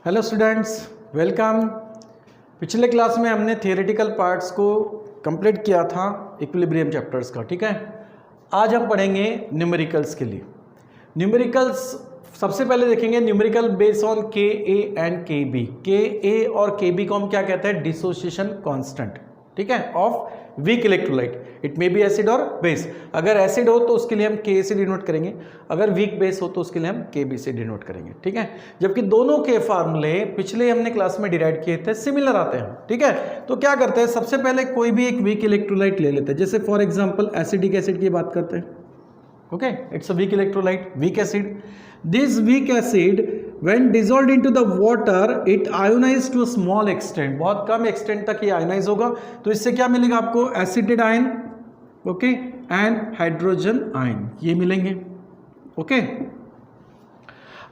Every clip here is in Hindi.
Hello students, welcome. पिछले क्लास में हमने थियोरेटिकल पार्ट्स को कंप्लीट किया था इक्विलिब्रियम चैप्टर्स का, ठीक है। आज हम पढ़ेंगे न्यूमेरिकल्स के लिए। न्यूमेरिकल्स सबसे पहले देखेंगे न्यूमेरिकल बेस ऑन के ए एंड के बी। के ए और के बी को हम क्या कहते हैं? डिसोसिएशन कांस्टेंट, ठीक है, of weak electrolyte. It may be acid और बेस। अगर एसिड हो तो उसके लिए हम के से डिनोट करेंगे, अगर वीक बेस हो तो उसके लिए हम के बी से डिनोट करेंगे, ठीक है। जबकि दोनों के फार्मूले पिछले हमने क्लास में डिराइव किए थे, सिमिलर आते हैं, ठीक है। तो क्या करते हैं, सबसे पहले कोई भी एक वीक इलेक्ट्रोलाइट ले लेते हैं। जैसे फॉर एग्जाम्पल एसिडिक एसिड की बात करते हैं, okay, it's a weak electrolyte, weak acid. This weak acid when dissolved into the water it ionized to a small extent, बहुत कम एक्सटेंट तक ये आयोनाइज होगा। तो इससे क्या मिलेगा आपको? Acetate ion, okay, and hydrogen ion, ये मिलेंगे, ओके।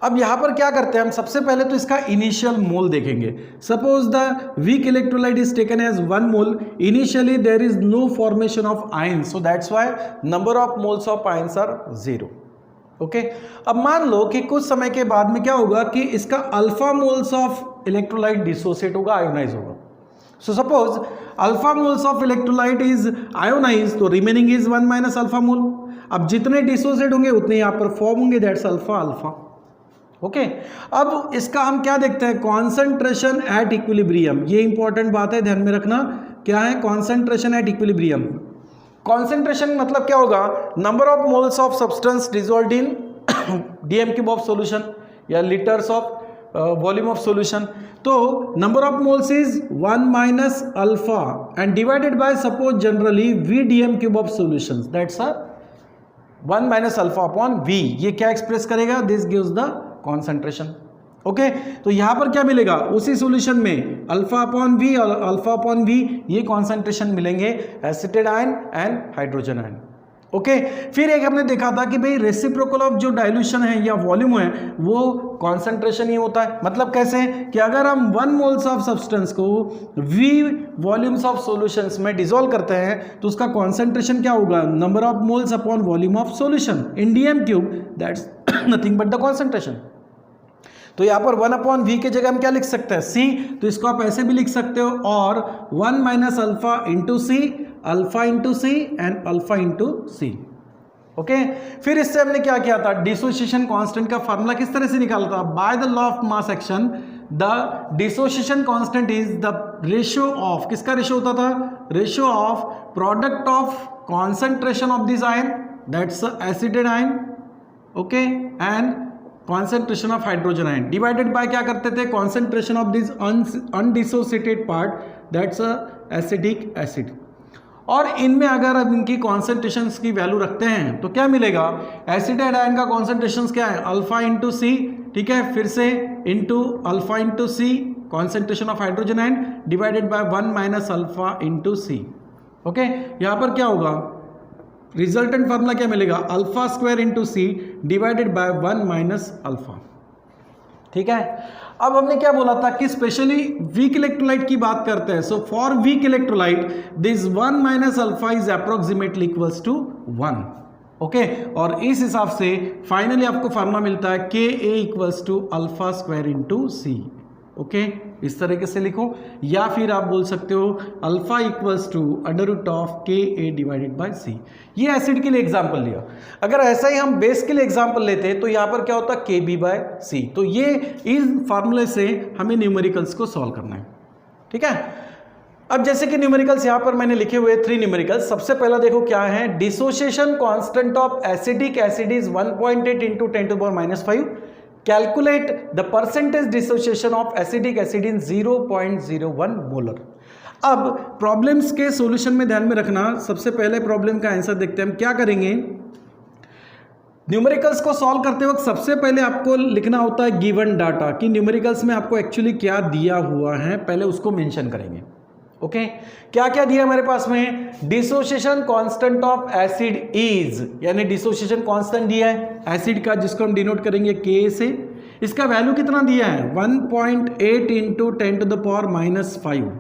अब यहां पर क्या करते हैं हम? सबसे पहले तो इसका इनिशियल मोल देखेंगे। Suppose the weak electrolyte is taken as 1 mole, initially there is no formation of ion, so that's why number of moles of ions are 0, okay. अब मान लो कि कुछ समय के बाद में क्या होगा कि इसका alpha moles of electrolyte dissociate होगा, आयोनाइज होगा। So suppose alpha moles of electrolyte is ionise, तो remaining is 1 minus alpha mole. अब जितने डिसोसिएट होंगे उतने यहां पर फॉर्म होंगे, दैट्स अल्फा अल्फा, ओके। अब इसका हम क्या देखते हैं? Concentration at equilibrium. ये इंपॉर्टेंट बात है, ध्यान में रखना। क्या है कॉन्सेंट्रेशन एट इक्विलिब्रियम? कॉन्सेंट्रेशन मतलब क्या होगा? Number of moles of substance dissolved in DM cube of solution या litres of volume of solution. तो number of moles is 1 minus alpha and divided by suppose generally V DM cube of solution, that's a 1 minus alpha upon V. ये क्या एक्सप्रेस करेगा? This gives the concentration, okay. तो यहां पर क्या मिलेगा? उसी सॉल्यूशन में अल्फा अपॉन वी और अल्फा अपॉन वी, ये कॉन्सेंट्रेशन मिलेंगे acetate ion and hydrogen ion, okay. फिर एक हमने देखा था कि भाई रेसिप्रोकल ऑफ जो डाइल्यूशन है या वॉल्यूम है वो कॉन्सेंट्रेशन ही होता है। मतलब कैसे कि अगर हम 1 मोल्स ऑफ सब्सटेंस को v वॉल्यूम्स ऑफ सॉल्यूशंस में डिसॉल्व करते हैं तो उसका कॉन्सेंट्रेशन क्या होगा? Number of moles upon volume of solution in DM cube, that's nothing but the concentration. तो यहां पर 1 अपॉन वी के जगह हम क्या लिख सकते हैं? सी। तो इसको आप ऐसे भी लिख सकते हो, और 1 minus alpha into C, alpha into C and alpha into C, okay. फिर इससे हमने क्या किया था? डिसोसिएशन कांस्टेंट का फार्मूला किस तरह से निकाला था? By the law of mass action the dissociation constant is the ratio of, किसका रेशियो होता था? Ratio of product of concentration of this ion, that's acidic ion, okay, and concentration of hydrogen ion divided by क्या करते थे? Concentration of this undissociated part, that's acidic acid. और इनमें अगर अब इनकी कॉन्सेंट्रेशंस की वैल्यू रखते हैं तो क्या मिलेगा? एसिडेड आयन का कॉन्सेंट्रेशंस क्या है? अल्फा इंटू सी, ठीक है, फिर से into alpha into C, concentration of hydrogen ion divided by 1 minus alpha into C, okay. यहां पर क्या होगा? रिजल्टेंट फार्मूला क्या मिलेगा? Alpha square into C divided by 1 minus alpha, ठीक है। अब हमने क्या बोला था कि स्पेशली वीक इलेक्ट्रोलाइट की बात करते हैं। So for weak electrolyte this 1 minus alpha is approximately equals to 1, okay. और इस हिसाब से फाइनली आपको फार्मूला मिलता है के A equals to alpha square into C, okay. इस तरीके से लिखो, या फिर आप बोल सकते हो alpha equals to under root of K A divided by सी। ये एसिड के लिए एग्जांपल लिया। अगर ऐसा ही हम बेस के लिए एग्जांपल लेते तो यहां पर क्या होता? के बी बाय सी। तो ये इस फार्मूले से हमें न्यूमेरिकल्स को सॉल्व करना है, ठीक है। अब जैसे कि न्यूमेरिकल्स यहां पर मैंने लिखे हुए 3 न्यूमेरिकल्स। सबसे पहला देखो क्या है? Dissociation constant of acidic acid is 1.8 into 10⁻⁵। Calculate the percentage dissociation of acidic acid in 0.01 molar. अब प्रॉब्लम्स के सॉल्यूशन में ध्यान में रखना, सबसे पहले प्रॉब्लम का आंसर देखते हैं हम। क्या करेंगे? न्यूमेरिकल्स को सॉल्व करते वक्त सबसे पहले आपको लिखना होता है गिवन डाटा, कि न्यूमेरिकल्स में आपको एक्चुअली क्या दिया हुआ है, पहले उसको मेंशन करेंगे, ओके। क्या क्या दिया हमारे पास में? Dissociation constant of acid is, यानी डिसोसिएशन कांस्टेंट दिया है एसिड का, जिसको हम डिनोट करेंगे के से। इसका वैल्यू कितना दिया है? 1.8 इंटू 10⁻⁵,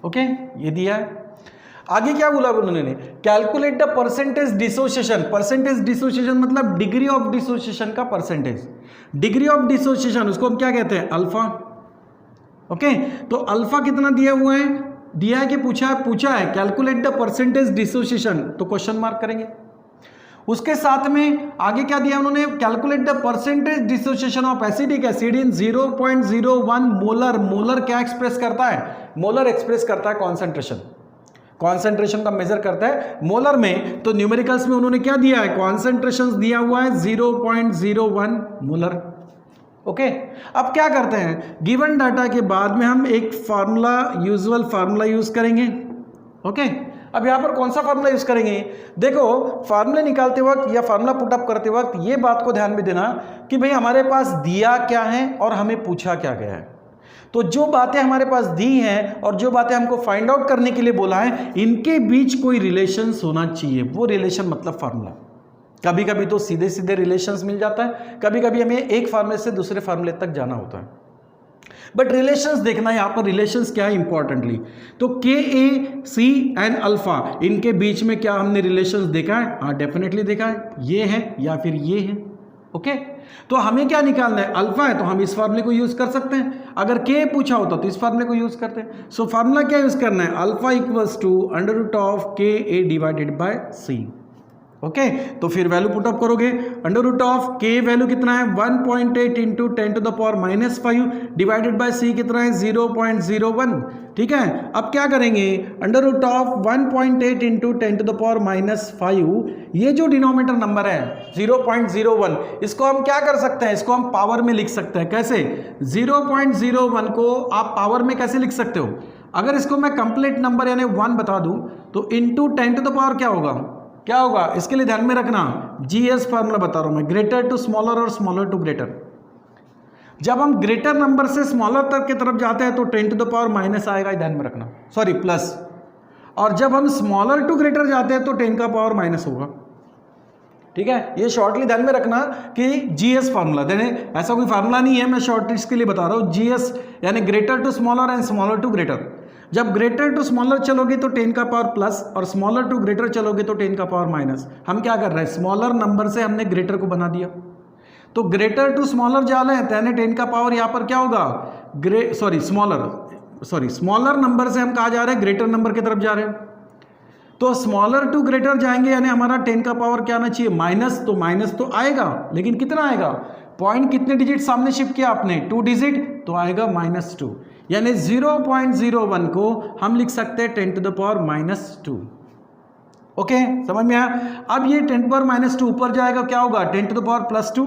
ओके, ये दिया है। आगे क्या बोला उन्होंने? Calculate the percentage dissociation. Percentage dissociation मतलब डिग्री ऑफ डिसोसिएशन का परसेंटेज। डिग्री ऑफ डिसोसिएशन उसको हम क्या कहते हैं? अल्फा, ओके, तो अल्फा कितना दिया हुआ है, दिया है कि पूछा है कैलकुलेट द परसेंटेज डिसोसिएशन, तो क्वेश्चन मार्क करेंगे। उसके साथ में आगे क्या दिया उन्होंने, calculate the percentage dissociation of acidic acid in 0.01 molar. Molar क्या एक्सप्रेस करता है, मोलर एक्सप्रेस करता है कॉन्सेंट्रेशन, कॉन्सेंट्रेशन का मेजर करता है मोलर में। तो न्यूमेरिकल्स में उन्होंने क्या दिया है, कॉन्सेंट्रेशन दिया हुआ है 0.01 मोलर। ओके, अब क्या करते हैं, गिवन डाटा के बाद में हम एक फार्मूला, यूजुअल फार्मूला यूज करेंगे। ओके, अब यहां पर कौन सा फार्मूला यूज करेंगे, देखो फार्मूले निकालते वक्त या फार्मूला पुट अप करते वक्त ये बात को ध्यान में देना कि भाई हमारे पास दिया क्या है और हमें पूछा क्या गया है। तो जो बातें हमारे पास दी हैं और जो बातें हमको फाइंड आउट करने के लिए बोला है, इनके बीच कोई रिलेशंस होना चाहिए। वो रिलेशन मतलब फार्मूला। कभी कभी तो सीधे सीधे रिलेशंस मिल जाता है, कभी कभी हमें एक फार्मूले से दूसरे फार्मूले तक जाना होता है, बट रिलेशंस देखना है यहाँ पर, रिलेशंस क्या है इंपॉर्टेंटली। तो के ए सी एंड अल्फा, इनके बीच में क्या हमने रिलेशंस देखा है, हाँ डेफिनेटली देखा है, ये है या फिर ये है। ओके, तो हमें क्या निकालना है, अल्फा है तो हम इस फार्मूले को यूज कर सकते हैं, अगर के पूछा होता तो इस फार्मूले को यूज करते हैं। सो फार्मूला क्या यूज करना है, alpha equals to under root of K A divided by C. Okay, तो फिर वैल्यू पुट अप करोगे, under root of K value कितना है 1.8 into 10 to the power -5 divided by C कितना है 0.01। ठीक है, अब क्या करेंगे, under root of 1.8 into 10 to the power -5, ये जो डिनोमिनेटर नंबर है 0.01, इसको हम क्या कर सकते हैं, इसको हम पावर में लिख सकते हैं। कैसे, 0.01 को आप पावर में कैसे लिख सकते हो, अगर इसको मैं कंप्लीट नंबर यानी 1 बता दूं तो इंटू 10 टू द पावर क्या होगा, क्या होगा, इसके लिए ध्यान में रखना, जीएस फार्मूला बता रहा हूं मैं, ग्रेटर टू स्मॉलर और स्मॉलर टू ग्रेटर। जब हम ग्रेटर नंबर से स्मॉलर तक की तरफ जाते हैं तो 10 टू द पावर माइनस आएगा, ध्यान में रखना, सॉरी प्लस। और जब हम स्मॉलर टू ग्रेटर जाते हैं तो 10 का पावर माइनस होगा। ठीक है, ये शॉर्टली ध्यान में रखना कि जीएस फार्मूला, देने ऐसा कोई फार्मूला नहीं है, मैं शॉर्ट इसके लिए बता रहा हूँ, जीएस यानी greater to smaller and smaller to greater. जब ग्रेटर टू स्मॉलर चलोगे तो 10 का पावर प्लस और स्मॉलर टू ग्रेटर चलोगे तो 10 का पावर माइनस। हम क्या कर रहे हैं, स्मॉलर नंबर से हमने ग्रेटर को बना दिया, तो ग्रेटर टू स्मॉलर जा रहे हैं तो यानी 10 का पावर यहाँ पर क्या होगा, स्मॉलर नंबर से हम कहा जा रहे हैं, ग्रेटर नंबर की तरफ जा रहे हैं। तो स्मॉलर टू ग्रेटर जाएंगे यानी हमारा 10 का पावर क्या आना चाहिए, माइनस तो आएगा, लेकिन कितना आएगा, पॉइंट कितने डिजिट सामने शिफ्ट किया आपने, 2 डिजिट, तो आएगा -2, यानी 0.01 को हम लिख सकते हैं 10 टू द पावर -2। ओके, समझ में आया। अब ये 10 पावर -2 ऊपर जाएगा, क्या होगा 10 टू द पावर +2,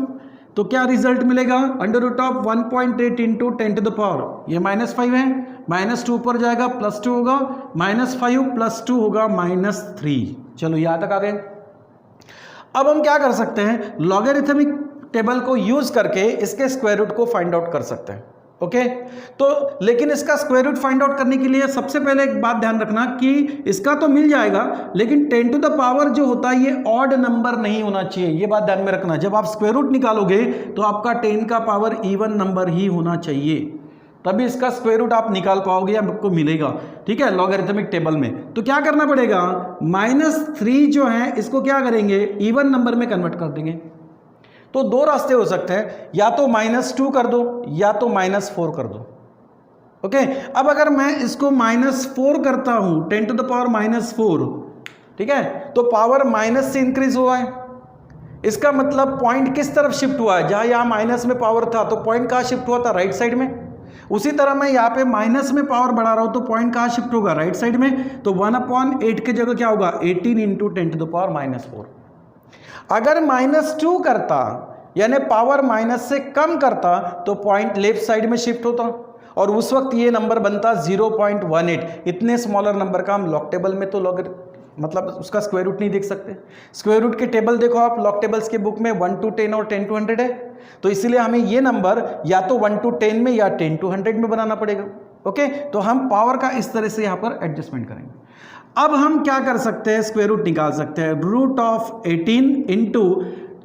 तो क्या रिजल्ट मिलेगा, under root of 1.8 into 10 to the power, ये -5 है, -2 ऊपर जाएगा +2 होगा, -5 + 2 होगा -3। चलो यहाँ तक आ गए। अब हम क्या कर सकते हैं, लॉगरिथमिक टेबल को यूज करके इसके स्क्वायर रूट को फाइंड आउट कर सकते हैं। ओके, तो लेकिन इसका स्क्वायर रूट फाइंड आउट करने के लिए सबसे पहले एक बात ध्यान रखना कि इसका तो मिल जाएगा, लेकिन 10 टू द पावर जो होता है ये ऑड नंबर नहीं होना चाहिए, ये बात ध्यान में रखना। जब आप स्क्वायर रूट निकालोगे तो आपका 10 का पावर इवन नंबर ही होना चाहिए, तभी इसका स्क्वायर रूट आप निकाल पाओगे या आपको मिलेगा। ठीक है, लॉगरिथमिक टेबल में तो क्या करना पड़ेगा, -3 जो है इसको क्या करेंगे, इवन नंबर में कन्वर्ट कर देंगे। तो दो रास्ते हो सकते हैं, या तो -2 कर दो या तो -4 कर दो। ओके, अब अगर मैं इसको -4 करता हूं, 10 टू द पावर -4, ठीक है, तो पावर माइनस से इंक्रीज हुआ है, इसका मतलब पॉइंट किस तरफ शिफ्ट हुआ है, जहां यहां माइनस में पावर था तो पॉइंट कहां शिफ्ट हुआ था, राइट साइड में। उसी तरह मैं यहाँ पे माइनस में पावर बढ़ा रहा हूं तो पॉइंट कहां शिफ्ट होगा, राइट साइड में। तो 1/8 की जगह क्या होगा, 18 इंटू 10 टू द पावर -4। अगर -2 करता यानी पावर माइनस से कम करता तो पॉइंट लेफ्ट साइड में शिफ्ट होता और उस वक्त ये नंबर बनता 0.18। इतने स्मॉलर नंबर का हम लॉग टेबल में तो मतलब उसका स्क्वायर रूट नहीं देख सकते। स्क्वायर रूट के टेबल देखो आप लॉग टेबल्स के बुक में 1 to 10 और 10 to 100 है, तो इसीलिए हमें ये नंबर या तो 1 to 10 में या 10 to 100 में बनाना पड़ेगा। ओके, तो हम पावर का इस तरह से यहाँ पर एडजस्टमेंट करेंगे। अब हम क्या कर सकते हैं, स्क्वायर रूट निकाल सकते हैं, √18 इंटू,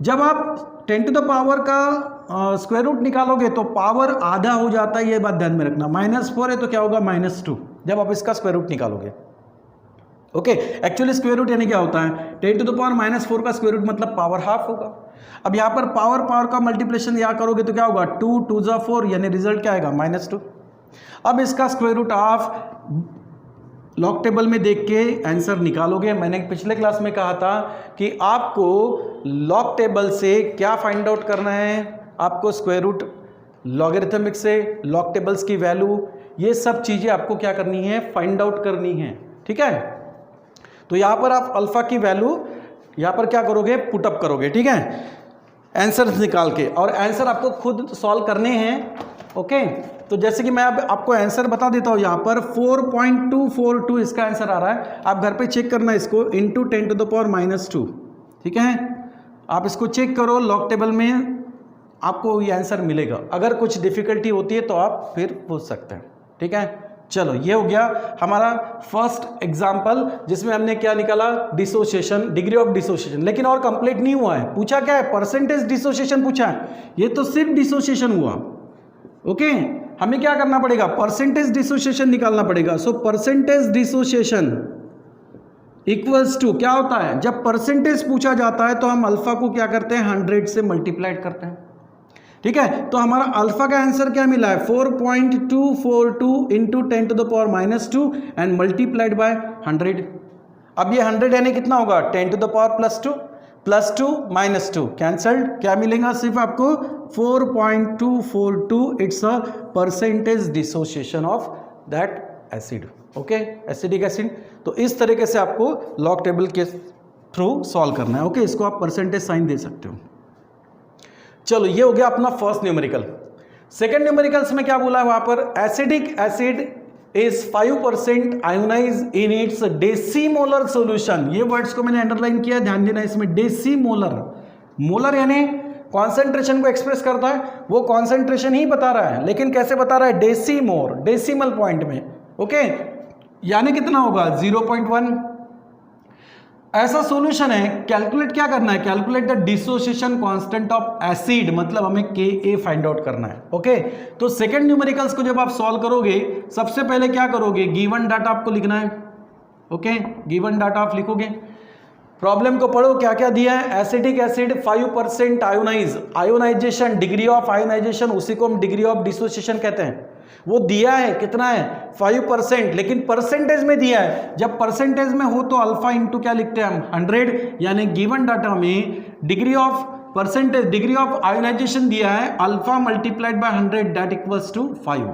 जब आप 10 टू द पावर का स्क्वायर रूट निकालोगे तो पावर आधा हो जाता है, ये बात ध्यान में रखना। -4 है तो क्या होगा, -2 जब आप इसका स्क्वायर रूट निकालोगे। ओके, एक्चुअली स्क्वायर रूट यानी क्या होता है, 10 टू द पावर -4 का स्क्वायर रूट मतलब पावर हाफ होगा। अब यहाँ पर पावर का मल्टीप्लिकेशन यहाँ करोगे तो क्या होगा, 2 2 4 यानी रिजल्ट क्या आएगा, -2। अब इसका स्क्वायर रूट आप लॉग टेबल में देख के आंसर निकालोगे। मैंने पिछले क्लास में कहा था कि आपको लॉग टेबल से क्या फाइंड आउट करना है, आपको स्क्वायर रूट, लॉगरिथमिक से लॉग टेबल्स की वैल्यू, ये सब चीज़ें आपको क्या करनी है, फाइंड आउट करनी है। ठीक है, तो यहाँ पर आप अल्फा की वैल्यू यहाँ पर क्या करोगे, पुटअप करोगे। ठीक है, आंसर निकाल के, और आंसर आपको खुद सॉल्व करने हैं। ओके, तो जैसे कि मैं अब आपको आंसर बता देता हूँ, यहाँ पर 4.242 इसका आंसर आ रहा है। आप घर पे चेक करना इसको, इंटू 10⁻²। ठीक है, आप इसको चेक करो लॉग टेबल में, आपको ये आंसर मिलेगा। अगर कुछ डिफिकल्टी होती है तो आप फिर पूछ सकते हैं। ठीक है, चलो ये हो गया हमारा फर्स्ट एग्जाम्पल, जिसमें हमने क्या निकाला, डिसोसिएशन, डिग्री ऑफ डिसोसिएशन। लेकिन और कंप्लीट नहीं हुआ है, पूछा क्या है, परसेंटेज डिसोसिएशन पूछा है। ये तो सिर्फ डिसोसिएशन हुआ। ओके, हमें क्या करना पड़ेगा, परसेंटेज डिसोसिएशन निकालना पड़ेगा। So percentage dissociation equals to क्या होता है, जब परसेंटेज पूछा जाता है तो हम अल्फा को क्या करते हैं, 100 से मल्टीप्लाइड करते हैं। ठीक है, तो हमारा अल्फा का आंसर क्या मिला है, 4.242 इंटू 10⁻² एंड मल्टीप्लाइड बाय 100। अब ये 100 यानी कितना होगा, 10⁻+2 +2 -2 कैंसल्ड, क्या मिलेगा सिर्फ आपको 4.242। It's a percentage dissociation of that acid. Okay, acidic acid. तो इस तरीके से आपको लॉग टेबल के थ्रू सॉल्व करना है। ओके, इसको आप परसेंटेज साइन दे सकते हो। चलो ये हो गया अपना फर्स्ट न्यूमेरिकल। सेकंड न्यूमेरिकल्स में क्या बोला है वहां पर, acidic acid is 5% ionize in its decimolar solution. ये वर्ड्स को मैंने अंडरलाइन किया, ध्यान देना इसमें। डेसीमोलर, मोलर यानी कॉन्सेंट्रेशन को एक्सप्रेस करता है, वो कॉन्सेंट्रेशन ही बता रहा है, लेकिन कैसे बता रहा है, डेसीमोर, डेसिमल पॉइंट में। ओके, यानी कितना होगा, 0.1। ऐसा सॉल्यूशन है, कैलकुलेट क्या करना है, calculate the dissociation constant of acid, मतलब हमें Ka फाइंड आउट करना है। ओके, तो सेकंड न्यूमेरिकल्स को जब आप सॉल्व करोगे, सबसे पहले क्या करोगे, गिवन डाटा आपको लिखना है। ओके, गिवन डाटा आप लिखोगे, प्रॉब्लम को पढ़ो, क्या क्या दिया है। Acidic acid 5% ionise, ionisation, degree of ionisation, उसी को हम डिग्री ऑफ डिसोसिएशन कहते हैं। वो दिया है, कितना है, 5%, लेकिन परसेंटेज में दिया है। जब परसेंटेज में हो तो अल्फा इंटू क्या लिखते हैं हम, 100, यानी गिवन डाटा में degree of percentage, degree of ionisation दिया है alpha multiplied by 100, that equals to 5।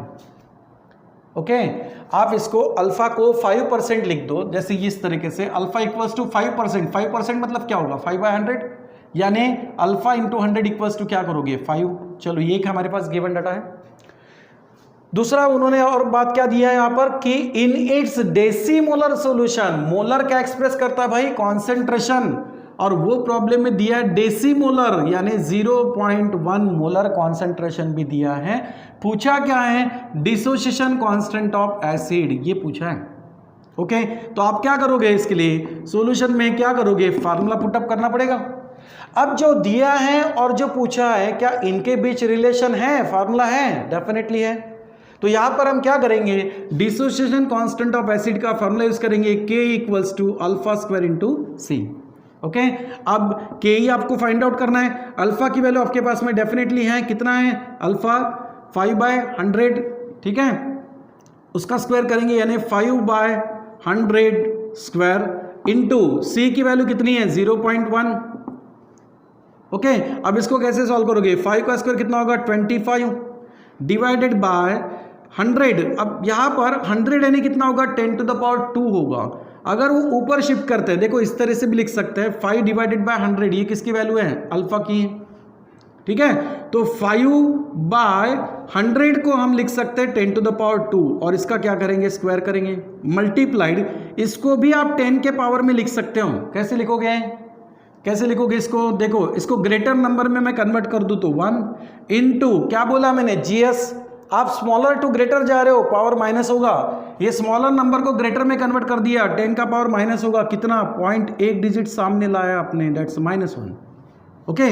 Okay, आप इसको अल्फा को 5% लिख दो, जैसे इस तरीके से, अल्फा इक्वल्स टू 5%। 5% मतलब क्या होगा, 5/100, यानी अल्फा इंटू 100 इक्वल्स टू क्या करोगे, 5। चलो ये हमारे पास गिवन डाटा है। दूसरा उन्होंने और बात क्या दिया है यहाँ पर, कि इन इट्स डेसीमोलर सॉल्यूशन, मोलर क्या एक्सप्रेस करता है भाई, कॉन्सेंट्रेशन, और वो प्रॉब्लम में दिया है डेसीमोलर, यानी 0.1 मोलर कॉन्सेंट्रेशन भी दिया है। पूछा क्या है, डिसोसिएशन कांस्टेंट ऑफ एसिड, ये पूछा है। ओके, तो आप क्या करोगे, इसके लिए सॉल्यूशन में क्या करोगे, फार्मूला पुटअप करना पड़ेगा। अब जो दिया है और जो पूछा है, क्या इनके बीच रिलेशन है, फार्मूला है, डेफिनेटली है। तो यहां पर हम क्या करेंगे, डिसोसिएशन कांस्टेंट ऑफ एसिड का फार्मूला यूज करेंगे, K equals to alpha square into C। Okay, अब K ही आपको फाइंड आउट करना है। अल्फा की वैल्यू आपके पास में डेफिनेटली है, कितना है, अल्फा 5/100। ठीक है, उसका स्क्वायर करेंगे, यानी 5/100 स्क्वायर इंटू C की वैल्यू कितनी है, 0.1। ओके, अब इसको कैसे सॉल्व करोगे, 5 का स्क्वायर कितना होगा, 25 डिवाइडेड बाय 100। अब यहाँ पर 100 यानी कितना होगा, 10⁻² होगा। अगर वो ऊपर शिफ्ट करते हैं, देखो इस तरह से भी लिख सकते हैं, 5 डिवाइडेड बाय 100, ये किसकी वैल्यू है, अल्फा की है। ठीक है, तो 5/100 को हम लिख सकते हैं 10⁻², और इसका क्या करेंगे, स्क्वायर करेंगे, मल्टीप्लाइड, इसको भी आप 10 के पावर में लिख सकते हो। कैसे लिखोगे, कैसे लिखोगे इसको, देखो इसको ग्रेटर नंबर में मैं कन्वर्ट कर दूं तो 1 इंटू क्या बोला मैंने, GS। आप स्मॉलर टू ग्रेटर जा रहे हो, पावर माइनस होगा, ये स्मॉलर नंबर को ग्रेटर में कन्वर्ट कर दिया, 10 का पावर माइनस होगा, कितना, 0.1 डिजिट सामने लाया आपने, दैट्स -1। ओके,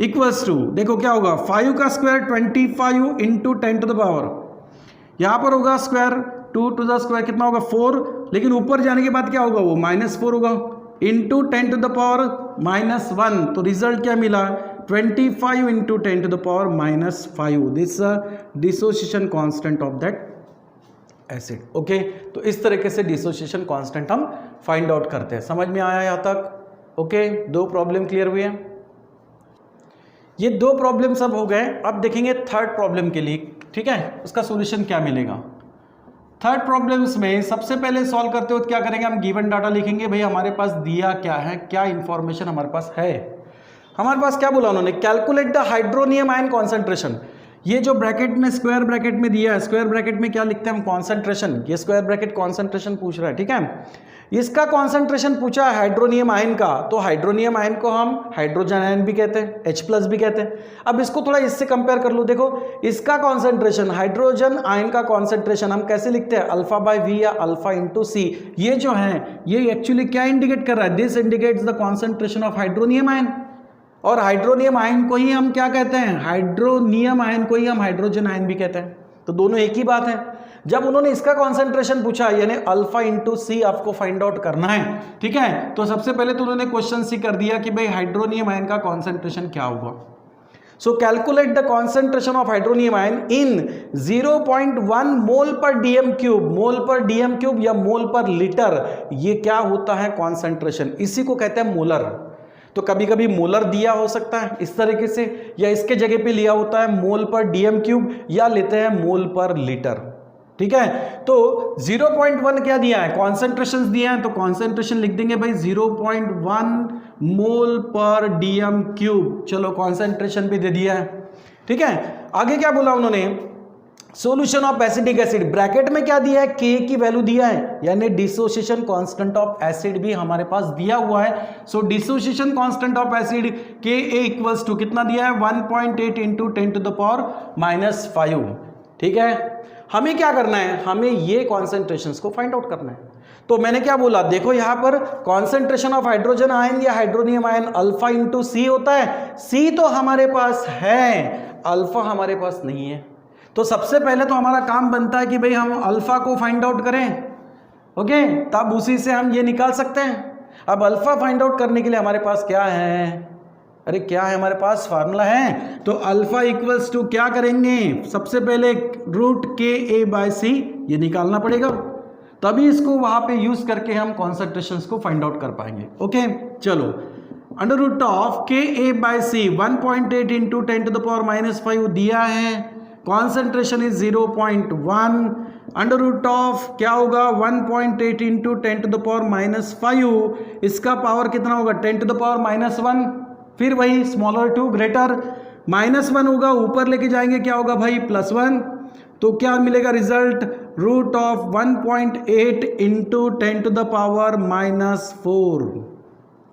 इक्वल्स टू, देखो क्या होगा, 5 का square 25 into 10 to the power, यहाँ पर होगा स्क्वायर 2 टू द स्क्वायर, कितना होगा 4, लेकिन ऊपर जाने के बाद क्या होगा, वो -4 होगा, इंटू 10 टू द पावर -1। तो रिजल्ट क्या मिला, 25 into 10 to the power -5। This dissociation constant of that acid. Okay, तो इस तरीके से डिसोसिएशन कांस्टेंट हम फाइंड आउट करते हैं। समझ में आया यहाँ तक? ओके, दो प्रॉब्लम क्लियर हुए हैं। ये दो प्रॉब्लम सब हो गए। अब देखेंगे थर्ड प्रॉब्लम के लिए, ठीक है, उसका सॉल्यूशन क्या मिलेगा। थर्ड प्रॉब्लम्स में सबसे पहले सॉल्व करते वक्त क्या करेंगे, हम गिवन डाटा लिखेंगे। भाई हमारे पास दिया क्या है, क्या इंफॉर्मेशन हमारे पास है। हमारे पास क्या बोला उन्होंने, calculate the hydronium ion concentration. ये जो ब्रैकेट में स्क्वायर ब्रैकेट में दिया है, स्क्वायर ब्रैकेट में क्या लिखते हैं हम, कॉन्सेंट्रेशन। ये स्क्वायर ब्रैकेट कॉन्सेंट्रेशन पूछ रहा है, ठीक है। इसका कॉन्सेंट्रेशन पूछा है हाइड्रोनियम आयन का, तो हाइड्रोनियम आयन को हम हाइड्रोजन आयन भी कहते हैं, H+ भी कहते हैं। अब इसको थोड़ा इससे कंपेयर कर लो। देखो इसका कॉन्सेंट्रेशन, हाइड्रोजन आयन का कॉन्सेंट्रेशन हम कैसे लिखते हैं, अल्फा/V या अल्फा/C। ये जो है ये एक्चुअली क्या इंडिकेट कर रहा है, this indicates the concentration of hydronium ion. और हाइड्रोनियम आयन को ही हम क्या कहते हैं, हाइड्रोनियम आयन को ही हम हाइड्रोजन आयन भी कहते हैं। तो दोनों एक ही बात है। जब उन्होंने इसका कॉन्सेंट्रेशन पूछा, यानी अल्फा/C आपको फाइंड आउट करना है, ठीक है, तो सबसे पहले तो उन्होंने क्वेश्चन सी कर दिया कि भाई हाइड्रोनियम आयन का कॉन्सेंट्रेशन क्या होगा। सो calculate the concentration of hydronium ion इन 0.1 मोल पर dm क्यूब। मोल पर dm क्यूब या मोल पर लीटर, ये क्या होता है कॉन्सेंट्रेशन, इसी को कहते हैं मोलर। तो कभी कभी मोलर दिया हो सकता है इस तरीके से, या इसके जगह पे लिया होता है मोल पर dm क्यूब, या लेते हैं मोल पर लीटर, ठीक है। तो 0.1 क्या दिया है, कॉन्सेंट्रेशन दिया है, तो कॉन्सेंट्रेशन लिख देंगे भाई 0.1 मोल पर dm क्यूब। चलो कॉन्सेंट्रेशन भी दे दिया है, ठीक है। आगे क्या बोला उन्होंने, solution of acidic acid, bracket में क्या दिया है, K की वैल्यू दिया है, यानी डिसोसिएशन कांस्टेंट ऑफ एसिड भी हमारे पास दिया हुआ है। So dissociation constant of acid Ka equals to कितना दिया है, 1.8 इंटू 10⁻⁵, ठीक है। हमें क्या करना है, हमें ये कॉन्सेंट्रेशंस को फाइंड आउट करना है। तो मैंने क्या बोला, देखो यहां पर कॉन्सेंट्रेशन ऑफ हाइड्रोजन आयन या हाइड्रोनियम आयन अल्फा/C होता है। C तो हमारे पास है, अल्फा हमारे पास नहीं है। तो सबसे पहले तो हमारा काम बनता है कि भाई हम अल्फा को फाइंड आउट करें, ओके, तब उसी से हम ये निकाल सकते हैं। अब अल्फा फाइंड आउट करने के लिए हमारे पास क्या है, अरे क्या है हमारे पास, फार्मूला है। तो अल्फा इक्वल्स टू क्या करेंगे, सबसे पहले √Ka/C ये निकालना पड़ेगा, तभी इसको वहां पे यूज करके हम कॉन्सेंट्रेशंस को फाइंड आउट कर पाएंगे। ओके, चलो √Ka/C 1.8 इंटू 10⁻⁵ दिया है, कॉन्सेंट्रेशन इज 0.1, √ क्या होगा 1.8 इंटू 10⁻⁵, इसका पावर कितना होगा 10⁻⁻1, फिर वही स्मॉलर टू ग्रेटर, -1 होगा, ऊपर लेके जाएंगे क्या होगा भाई +1, तो क्या मिलेगा रिजल्ट, √1.8 इंटू 10⁻⁻4।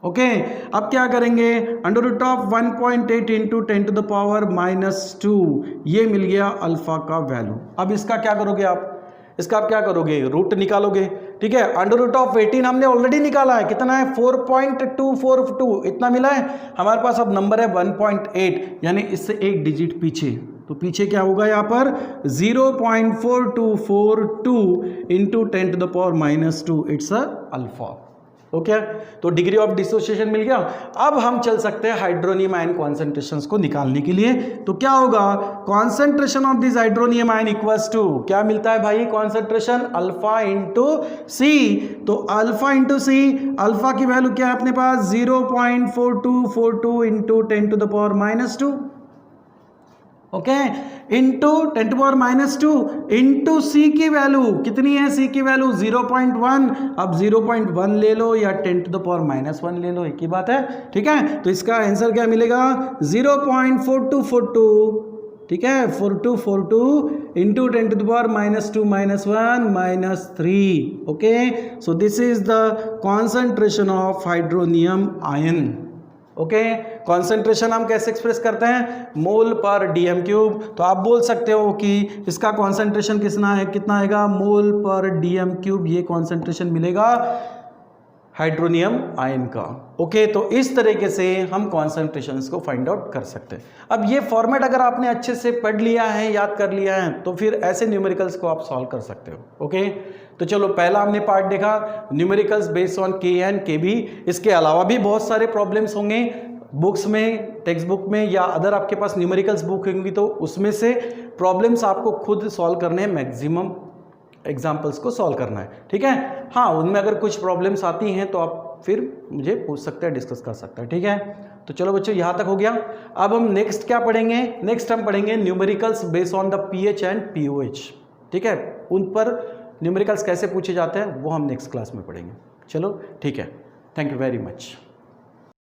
ओके, अब क्या करेंगे, √1.8 इंटू 10⁻⁻2, ये मिल गया अल्फा का वैल्यू। अब इसका क्या करोगे आप, इसका आप क्या करोगे, रूट निकालोगे, ठीक है। √18 हमने ऑलरेडी निकाला है, कितना है 4.242, इतना मिला है हमारे पास। अब नंबर है 1.8, यानी इससे एक डिजिट पीछे, तो पीछे क्या होगा यहाँ पर 0.4242 into 10⁻⁻2, it's a alpha. Okay, तो डिग्री ऑफ डिसोसिएशन मिल गया। अब हम चल सकते हैं हाइड्रोनियम आयन कॉन्सेंट्रेशंस को निकालने के लिए। तो क्या होगा, concentration of this hydronium ion equals to क्या मिलता है भाई, कॉन्सेंट्रेशन अल्फा/C। तो अल्फा/C, अल्फा की वैल्यू क्या है अपने पास 0.4242 into 10⁻⁻2, okay, into 10⁻⁻2 into C की वैल्यू कितनी है, C की वैल्यू 0.1, अब 0.1 ले लो या 10⁻⁻1 ले लो, एक ही बात है, ठीक है। तो इसका आंसर क्या मिलेगा 0.4242, ठीक है, 4242 into 10⁻⁻2 -1 -3, okay. So this is the concentration of hydronium ion. Okay, concentration हम कैसे एक्सप्रेस करते हैं, मोल पर dm क्यूब। तो आप बोल सकते हो कि इसका कॉन्सेंट्रेशन कितना आएगा, मोल पर dm क्यूब, ये कॉन्सेंट्रेशन मिलेगा हाइड्रोनियम आयन का। ओके, तो इस तरीके से हम कॉन्सेंट्रेशंस को फाइंड आउट कर सकते हैं। अब ये फॉर्मेट अगर आपने अच्छे से पढ़ लिया है, याद कर लिया है, तो फिर ऐसे न्यूमेरिकल्स को आप सॉल्व कर सकते हो। ओके, तो चलो पहला हमने पार्ट देखा numericals based on K and Kb। इसके अलावा भी बहुत सारे प्रॉब्लम्स होंगे बुक्स में, टेक्स्ट बुक में, या अदर आपके पास न्यूमेरिकल्स बुक होंगी तो उसमें से प्रॉब्लम्स आपको खुद सॉल्व करने हैं मैक्सिमम। एग्जाम्पल्स को सॉल्व करना है, ठीक है। हाँ, उनमें अगर कुछ प्रॉब्लम्स आती हैं तो आप फिर मुझे पूछ सकते हैं, डिस्कस कर सकते हैं, ठीक है। तो चलो बच्चों, यहाँ तक हो गया। अब हम नेक्स्ट क्या पढ़ेंगे? नेक्स्ट हम पढ़ेंगे numericals based on the pH and pOH, ठीक है। उन पर न्यूमेरिकल्स कैसे पूछे जाते हैं वो हम नेक्स्ट क्लास में पढ़ेंगे। चलो ठीक है, थैंक यू वेरी मच।